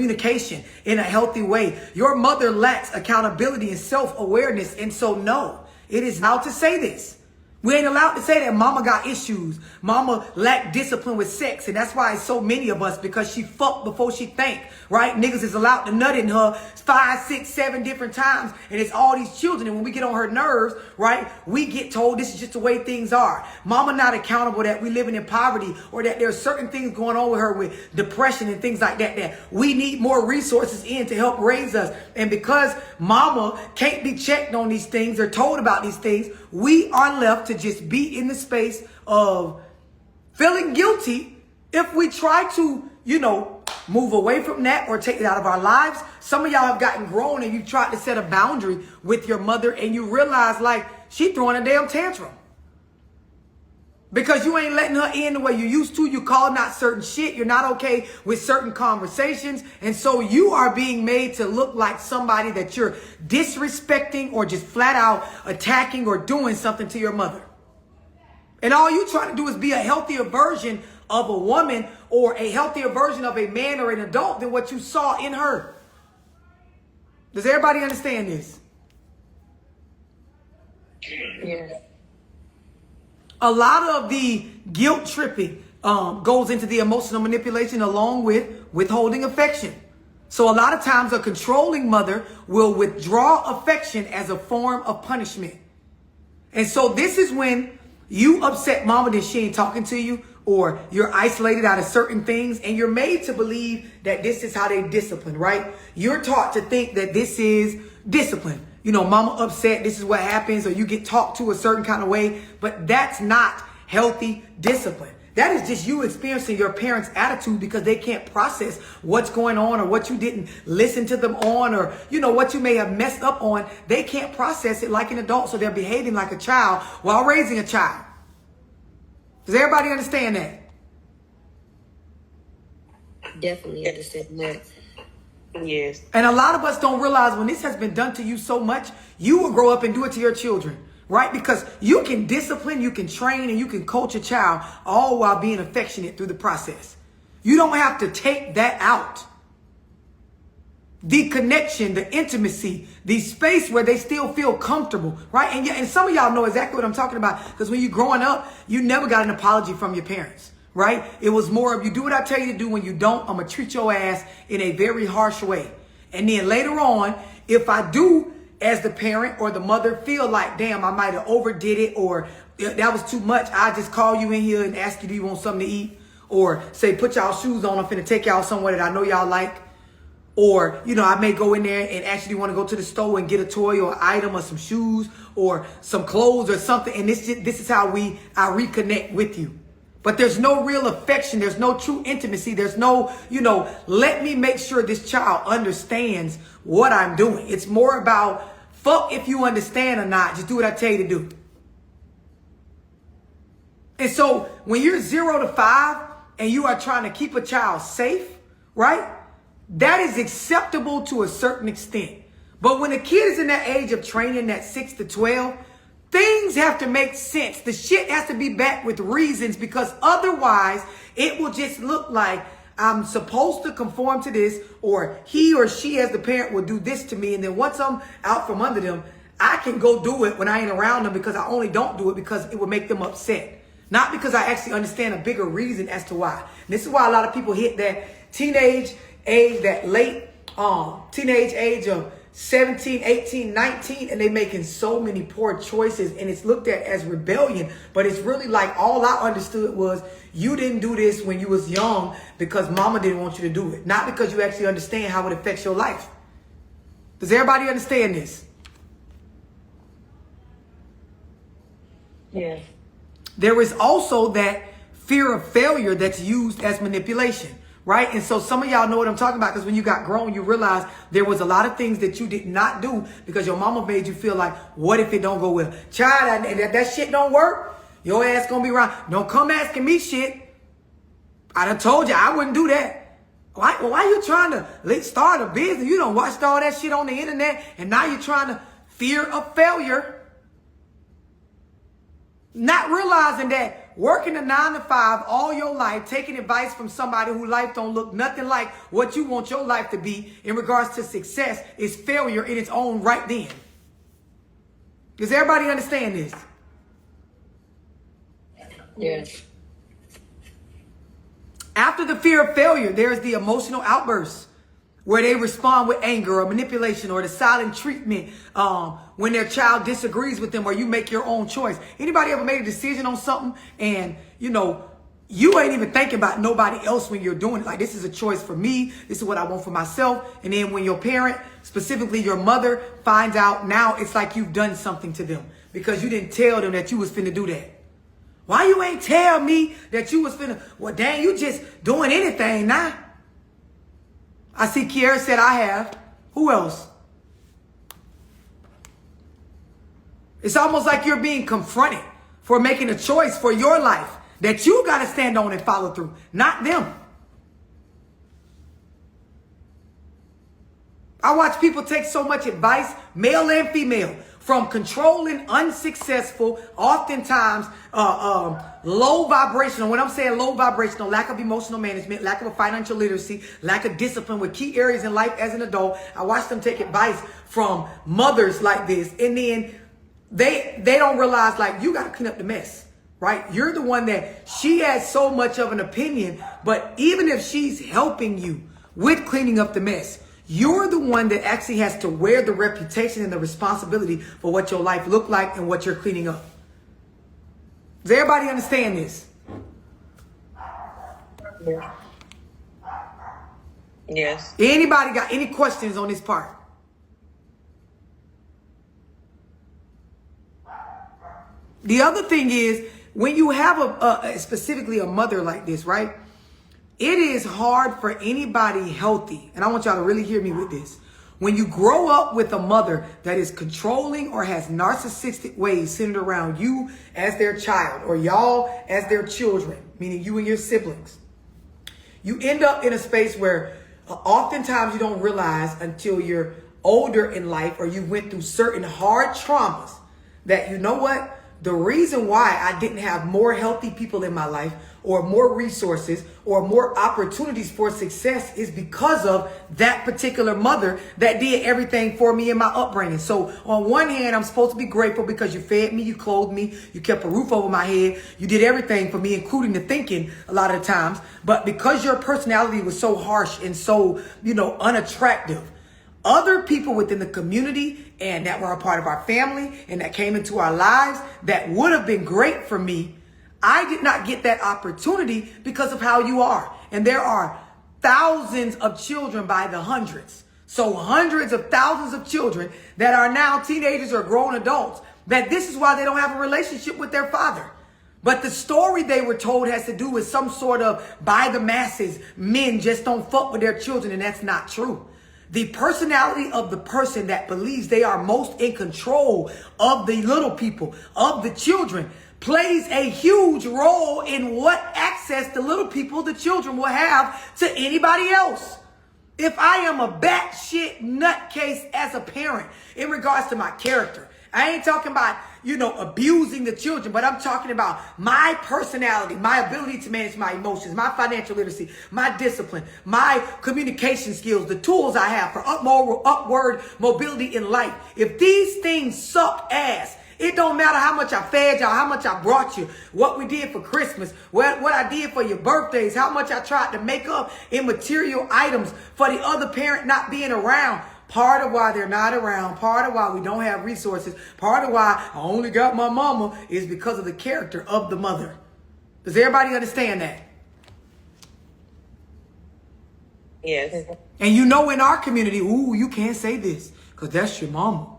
communication in a healthy way. Your mother lacks accountability and self-awareness. And so, no, it is allowed to say this. We ain't allowed to say that mama got issues. Mama lacked discipline with sex. And that's why it's so many of us, because she fucked before she think, right? Niggas is allowed to nut in her 5, 6, 7 different times. And it's all these children. And when we get on her nerves, right, we get told this is just the way things are. Mama not accountable that we living in poverty, or that there's certain things going on with her with depression and things like that, that we need more resources in to help raise us. And because mama can't be checked on these things or told about these things, we are left to just be in the space of feeling guilty if we try to, move away from that or take it out of our lives. Some of y'all have gotten grown and you tried to set a boundary with your mother and you realize like she throwing a damn tantrum because you ain't letting her in the way you used to. You calling out certain shit. You're not okay with certain conversations. And so you are being made to look like somebody that you're disrespecting or just flat out attacking or doing something to your mother. And all you trying to do is be a healthier version of a woman or a healthier version of a man or an adult than what you saw in her. Does everybody understand this? Yes. A lot of the guilt tripping goes into the emotional manipulation along with withholding affection. So a lot of times a controlling mother will withdraw affection as a form of punishment. And so this is when you upset mama that she ain't talking to you, or you're isolated out of certain things and you're made to believe that this is how they discipline, right? You're taught to think that this is discipline. Mama upset, this is what happens, or you get talked to a certain kind of way, but that's not healthy discipline. That is just you experiencing your parents' attitude because they can't process what's going on or what you didn't listen to them on, or, what you may have messed up on. They can't process it like an adult, so they're behaving like a child while raising a child. Does everybody understand that? Definitely understand that. Yes. And a lot of us don't realize when this has been done to you so much, you will grow up and do it to your children, right? Because you can discipline, you can train, and you can coach a child all while being affectionate through the process. You don't have to take that out. The connection, the intimacy, the space where they still feel comfortable, right? And some of y'all know exactly what I'm talking about, because when you're growing up, you never got an apology from your parents, right? It was more of, you do what I tell you to do. When you don't, I'm going to treat your ass in a very harsh way. And then later on, if I do, as the parent or the mother, feel like, damn, I might have overdid it, or that was too much, I just call you in here and ask you, do you want something to eat? Or say, put y'all shoes on, I'm finna take y'all somewhere that I know y'all like. Or, I may go in there and actually want to go to the store and get a toy or item or some shoes or some clothes or something. And this is how I reconnect with you. But there's no real affection. There's no true intimacy. There's no, let me make sure this child understands what I'm doing. It's more about fuck if you understand or not. Just do what I tell you to do. And so when you're 0 to 5 and you are trying to keep a child safe, right? That is acceptable to a certain extent. But when a kid is in that age of training, that 6 to 12, things have to make sense. The shit has to be backed with reasons, because otherwise it will just look like I'm supposed to conform to this, or he or she as the parent will do this to me. And then once I'm out from under them, I can go do it when I ain't around them, because I only don't do it because it will make them upset. Not because I actually understand a bigger reason as to why. And this is why a lot of people hit that teenage age, that late teenage age of 17, 18, 19, and they making so many poor choices, and it's looked at as rebellion. But it's really like, all I understood was you didn't do this when you was young because mama didn't want you to do it, not because you actually understand how it affects your life. Does everybody understand this? Yes. There is also that fear of failure that's used as manipulation. Right? And so some of y'all know what I'm talking about, because when you got grown, you realize there was a lot of things that you did not do because your mama made you feel like, what if it don't go well? Child, that shit don't work, your ass gonna be around. Don't come asking me shit. I done told you I wouldn't do that. Why you trying to start a business? You done watched all that shit on the internet, and now you're trying to fear of failure. Not realizing that working a 9 to 5 all your life, taking advice from somebody whose life don't look nothing like what you want your life to be in regards to success is failure in its own right then. Does everybody understand this? Yes. After the fear of failure, there's the emotional outburst where they respond with anger or manipulation or the silent treatment when their child disagrees with them or you make your own choice. Anybody ever made a decision on something and, you ain't even thinking about nobody else when you're doing it? Like, this is a choice for me. This is what I want for myself. And then when your parent, specifically your mother, finds out, now it's like you've done something to them because you didn't tell them that you was finna do that. Why you ain't tell me that you was finna? Well, dang, you just doing anything now. I see Kiara said I have. Who else? It's almost like you're being confronted for making a choice for your life that you got to stand on and follow through, not them. I watch people take so much advice, male and female, from controlling, unsuccessful, oftentimes low vibrational. When I'm saying low vibrational, lack of emotional management, lack of financial literacy, lack of discipline with key areas in life as an adult. I watch them take advice from mothers like this. And then they don't realize, like, you got to clean up the mess, right? You're the one that she has so much of an opinion. But even if she's helping you with cleaning up the mess, you're the one that actually has to wear the reputation and the responsibility for what your life look like and what you're cleaning up. Does everybody understand this? Yeah. Yes. Anybody got any questions on this part? The other thing is, when you have specifically a mother like this, right? It is hard for anybody healthy, and I want y'all to really hear me with this. When you grow up with a mother that is controlling or has narcissistic ways centered around you as their child or y'all as their children, meaning you and your siblings, you end up in a space where oftentimes you don't realize until you're older in life or you went through certain hard traumas that, you know what? The reason why I didn't have more healthy people in my life or more resources or more opportunities for success is because of that particular mother that did everything for me in my upbringing. So on one hand, I'm supposed to be grateful because you fed me, you clothed me, you kept a roof over my head, you did everything for me, including the thinking a lot of the times. But because your personality was so harsh and so, unattractive, other people within the community and that were a part of our family and that came into our lives that would have been great for me, I did not get that opportunity because of how you are. And there are thousands of children by the hundreds. So hundreds of thousands of children that are now teenagers or grown adults, that this is why they don't have a relationship with their father. But the story they were told has to do with some sort of, by the masses, men just don't fuck with their children, and that's not true. The personality of the person that believes they are most in control of the little people, of the children, plays a huge role in what access the little people, the children, will have to anybody else. If I am a batshit nutcase as a parent in regards to my character, I ain't talking about, abusing the children, but I'm talking about my personality, my ability to manage my emotions, my financial literacy, my discipline, my communication skills, the tools I have for upward mobility in life. If these things suck ass, it don't matter how much I fed y'all, how much I brought you, what we did for Christmas, what I did for your birthdays, how much I tried to make up in material items for the other parent not being around. Part of why they're not around, part of why we don't have resources, part of why I only got my mama is because of the character of the mother. Does everybody understand that? Yes. And in our community, you can't say this because that's your mama.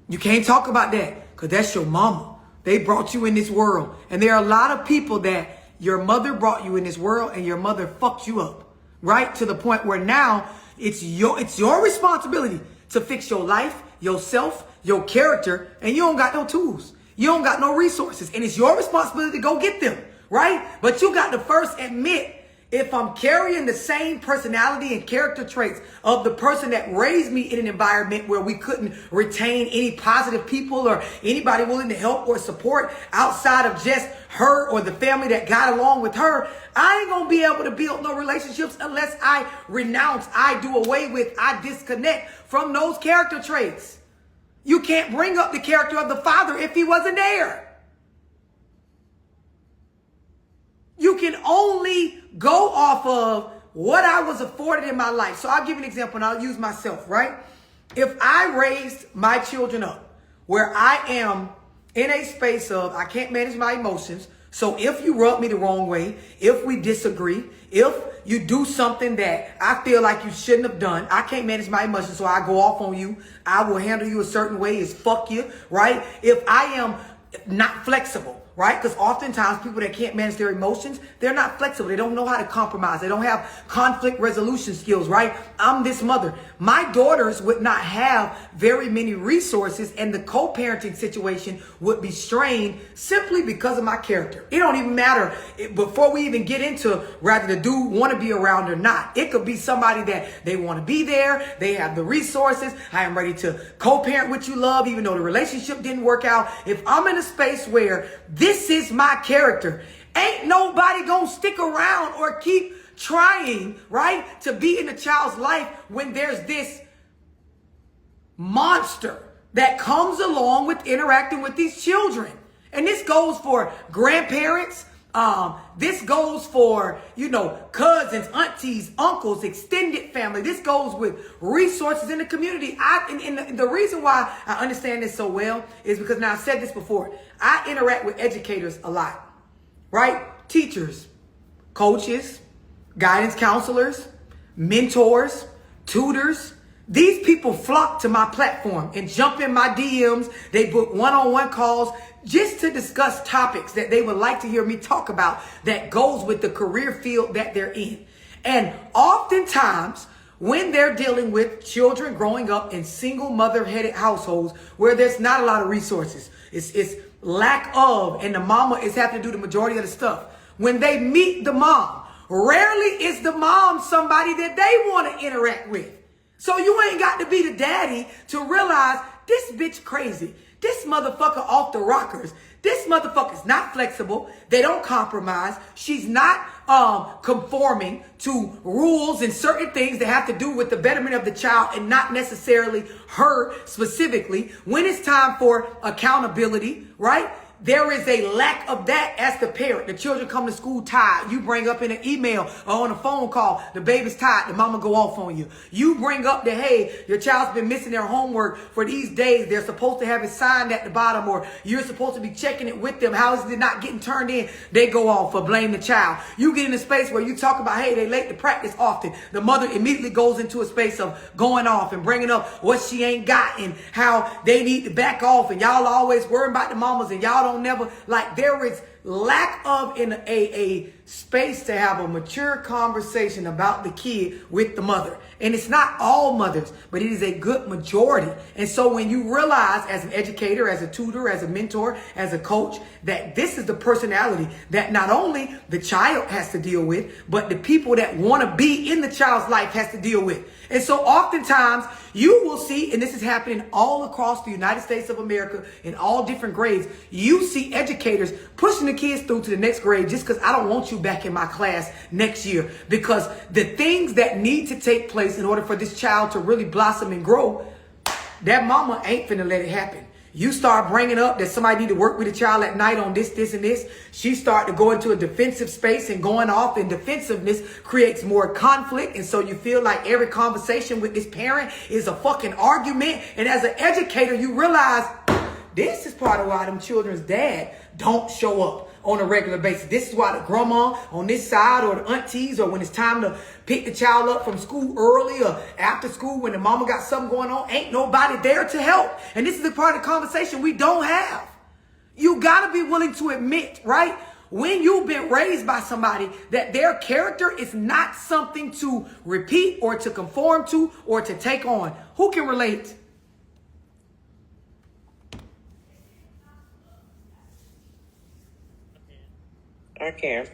You can't talk about that because that's your mama. They brought you in this world. And there are a lot of people that your mother brought you in this world and your mother fucked you up, right? To the point where now it's your responsibility to fix your life, yourself, your character, and you don't got no tools. You don't got no resources. And it's your responsibility to go get them, right? But you got to first admit if I'm carrying the same personality and character traits of the person that raised me in an environment where we couldn't retain any positive people or anybody willing to help or support outside of just her or the family that got along with her, I ain't gonna be able to build no relationships unless I renounce, I do away with, I disconnect from those character traits. You can't bring up the character of the father if he wasn't there. You can only go off of what I was afforded in my life. So I'll give you an example and I'll use myself, right? If I raised my children up where I am in a space of I can't manage my emotions. So if you rub me the wrong way, if we disagree, if you do something that I feel like you shouldn't have done, I can't manage my emotions, so I go off on you. I will handle you a certain way, is fuck you, right? If I am not flexible, right? Because oftentimes people that can't manage their emotions, they're not flexible. They don't know how to compromise. They don't have conflict resolution skills, right? I'm this mother. My daughters would not have very many resources and the co-parenting situation would be strained simply because of my character. It don't even matter before we even get into whether the dude want to be around or not. It could be somebody that they want to be there. They have the resources. I am ready to co-parent with you, love, even though the relationship didn't work out. If I'm in a space where this is my character, ain't nobody gonna stick around or keep trying, right, to be in a child's life when there's this monster that comes along with interacting with these children. And this goes for grandparents. This goes for, cousins, aunties, uncles, extended family. This goes with resources in the community. And the reason why I understand this so well is because now I've said this before. I interact with educators a lot, right? Teachers, coaches, guidance counselors, mentors, tutors. These people flock to my platform and jump in my DMs. They book one-on-one calls just to discuss topics that they would like to hear me talk about that goes with the career field that they're in. And oftentimes, when they're dealing with children growing up in single mother-headed households where there's not a lot of resources, it's lack of, and the mama is having to do the majority of the stuff. When they meet the mom, rarely is the mom somebody that they want to interact with. So you ain't got to be the daddy to realize this bitch crazy. This motherfucker off the rockers. This motherfucker's not flexible. They don't compromise. She's not conforming to rules and certain things that have to do with the betterment of the child and not necessarily her specifically. When it's time for accountability, right? There is a lack of that as the parent. The children come to school tired. You bring up in an email or on a phone call, the baby's tired, the mama go off on you. You bring up that, hey, your child's been missing their homework for these days. They're supposed to have it signed at the bottom, or you're supposed to be checking it with them. How is it not getting turned in? They go off for blame the child. You get in a space where you talk about, hey, they late to practice often. The mother immediately goes into a space of going off and bringing up what she ain't got and how they need to back off. And y'all always worrying about the mamas and y'all don't never, like, there is lack of in a space to have a mature conversation about the kid with the mother. And it's not all mothers, but it is a good majority. And so when you realize as an educator, as a tutor, as a mentor, as a coach, that this is the personality that not only the child has to deal with, but the people that want to be in the child's life has to deal with. And so oftentimes you will see, and this is happening all across the United States of America in all different grades, you see educators pushing the kids through to the next grade just because I don't want you back in my class next year. Because the things that need to take place in order for this child to really blossom and grow, that mama ain't finna let it happen. You start bringing up that somebody need to work with a child at night on this, this, and this. She start to go into a defensive space, and going off in defensiveness creates more conflict. And so you feel like every conversation with this parent is a fucking argument. And as an educator, you realize this is part of why them children's dad don't show up on a regular basis. This is why the grandma on this side, or the aunties, or when it's time to pick the child up from school early or after school when the mama got something going on, ain't nobody there to help. And this is the part of the conversation we don't have. You got to be willing to admit, right, when you've been raised by somebody, that their character is not something to repeat or to conform to or to take on. Who can relate? I can.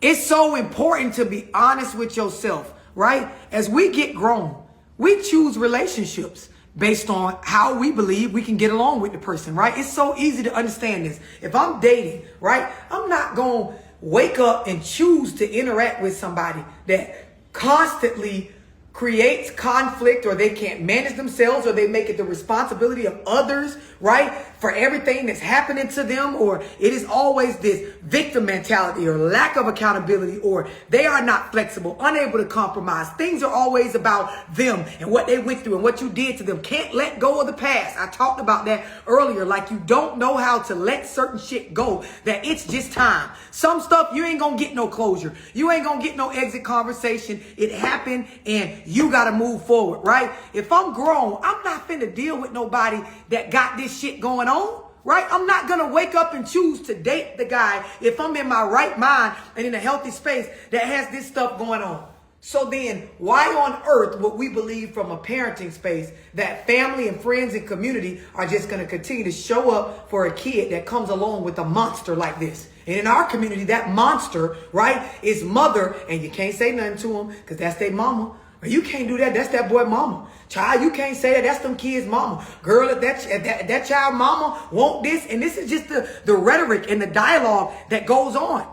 It's so important to be honest with yourself, right? As we get grown, we choose relationships based on how we believe we can get along with the person, right? It's so easy to understand this. If I'm dating, right, I'm not going to wake up and choose to interact with somebody that constantly creates conflict, or they can't manage themselves, or they make it the responsibility of others, right, for everything that's happening to them, or it is always this victim mentality or lack of accountability, or they are not flexible, unable to compromise. Things are always about them and what they went through and what you did to them. Can't let go of the past. I talked about that earlier. Like, you don't know how to let certain shit go, that it's just time. Some stuff you ain't gonna get no closure. You ain't gonna get no exit conversation. It happened and you got to move forward, right? If I'm grown, I'm not finna deal with nobody that got this shit going on, right? I'm not going to wake up and choose to date the guy if I'm in my right mind and in a healthy space that has this stuff going on. So then why on earth would we believe from a parenting space that family and friends and community are just going to continue to show up for a kid that comes along with a monster like this? And in our community, that monster, right, is mother, and you can't say nothing to them because that's their mama. You can't do that. That's that boy mama. Child, you can't say that. That's them kids' mama. Girl, if that child mama want this. And this is just the rhetoric and the dialogue that goes on.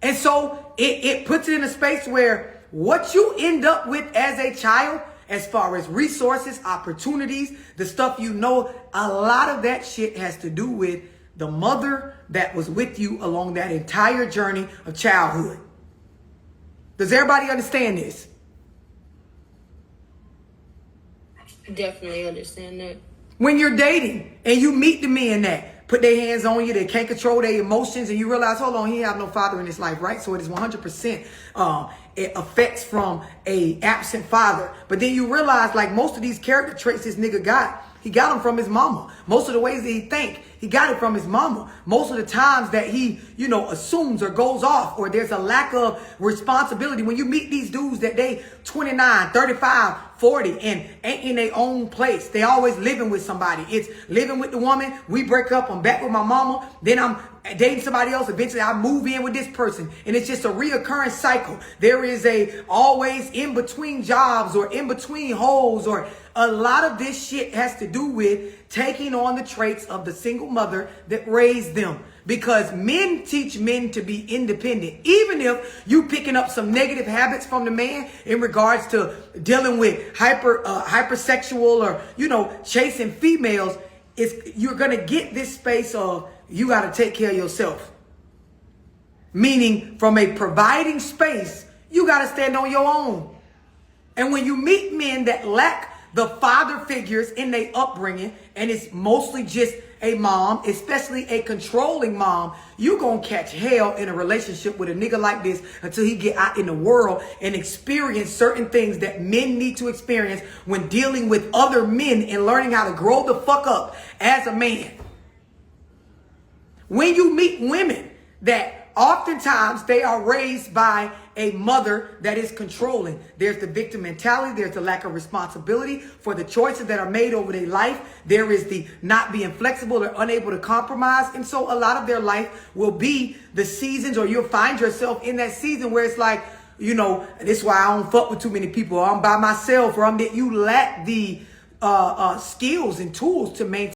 And so it puts it in a space where what you end up with as a child, as far as resources, opportunities, the stuff you know, a lot of that shit has to do with the mother that was with you along that entire journey of childhood. Does everybody understand this? Definitely understand that. When you're dating and you meet the men that put their hands on you, they can't control their emotions, and you realize, hold on, he have no father in his life, right? So it is 100% it affects from a absent father. But then you realize, like, most of these character traits this nigga got, he got them from his mama. Most of the ways that he think, he got it from his mama. Most of the times that he, assumes or goes off, or there's a lack of responsibility. When you meet these dudes that they 29, 35, 40 and ain't in their own place. They always living with somebody. It's living with the woman. We break up. I'm back with my mama. Then I'm dating somebody else. Eventually I move in with this person. And it's just a reoccurring cycle. There is always in between jobs or in between holes, or a lot of this shit has to do with taking on the traits of the single mother that raised them. Because men teach men to be independent. Even if you picking up some negative habits from the man in regards to dealing with hypersexual or, chasing females, you're going to get this space of you got to take care of yourself. Meaning from a providing space, you got to stand on your own. And when you meet men that lack the father figures in their upbringing, and it's mostly just a mom, especially a controlling mom, you gonna catch hell in a relationship with a nigga like this until he get out in the world and experience certain things that men need to experience when dealing with other men and learning how to grow the fuck up as a man. When you meet women that oftentimes they are raised by a mother that is controlling, there's the victim mentality, there's the lack of responsibility for the choices that are made over their life, there is the not being flexible or unable to compromise. And so a lot of their life will be the seasons, or you'll find yourself in that season where it's like, this is why I don't fuck with too many people, or I'm by myself, or you lack the skills and tools to maintain